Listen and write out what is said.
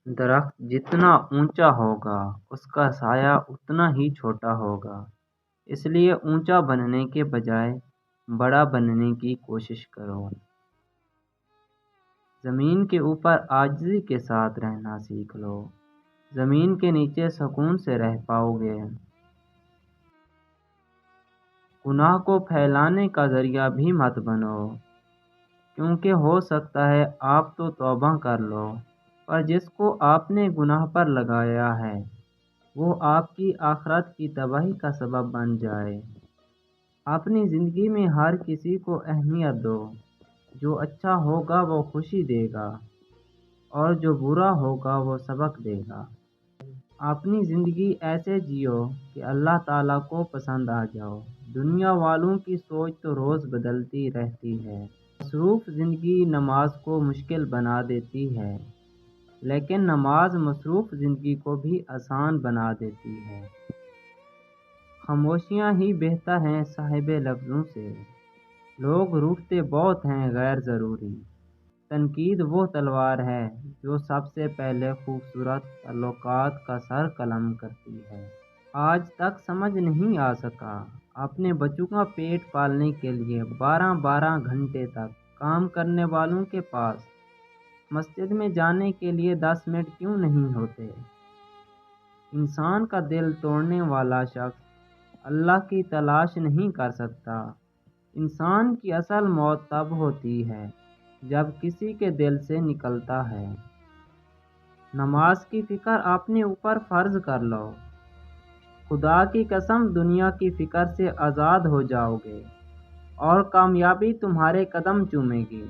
درخت جتنا اونچا ہوگا اس کا سایہ اتنا ہی چھوٹا ہوگا، اس لیے اونچا بننے کے بجائے بڑا بننے کی کوشش کرو۔ زمین کے اوپر عاجزی کے ساتھ رہنا سیکھ لو، زمین کے نیچے سکون سے رہ پاؤ گے۔ گناہ کو پھیلانے کا ذریعہ بھی مت بنو، کیونکہ ہو سکتا ہے آپ تو توبہ کر لو، پر جس کو آپ نے گناہ پر لگایا ہے وہ آپ کی آخرت کی تباہی کا سبب بن جائے۔ اپنی زندگی میں ہر کسی کو اہمیت دو، جو اچھا ہوگا وہ خوشی دے گا اور جو برا ہوگا وہ سبق دے گا۔ اپنی زندگی ایسے جیو کہ اللہ تعالیٰ کو پسند آ جاؤ۔ دنیا والوں کی سوچ تو روز بدلتی رہتی ہے۔ مصروف زندگی نماز کو مشکل بنا دیتی ہے، لیکن نماز مصروف زندگی کو بھی آسان بنا دیتی ہے۔ خاموشیاں ہی بہتر ہیں صاحب لفظوں سے، لوگ روٹھتے بہت ہیں غیر ضروری۔ تنقید وہ تلوار ہے جو سب سے پہلے خوبصورت تعلقات کا سر قلم کرتی ہے۔ آج تک سمجھ نہیں آ سکا اپنے بچوں کا پیٹ پالنے کے لیے 12 گھنٹے تک کام کرنے والوں کے پاس مسجد میں جانے کے لیے 10 منٹ کیوں نہیں ہوتے۔ انسان کا دل توڑنے والا شخص اللہ کی تلاش نہیں کر سکتا۔ انسان کی اصل موت تب ہوتی ہے جب کسی کے دل سے نکلتا ہے۔ نماز کی فکر اپنے اوپر فرض کر لو، خدا کی قسم دنیا کی فکر سے آزاد ہو جاؤ گے اور کامیابی تمہارے قدم چومے گی۔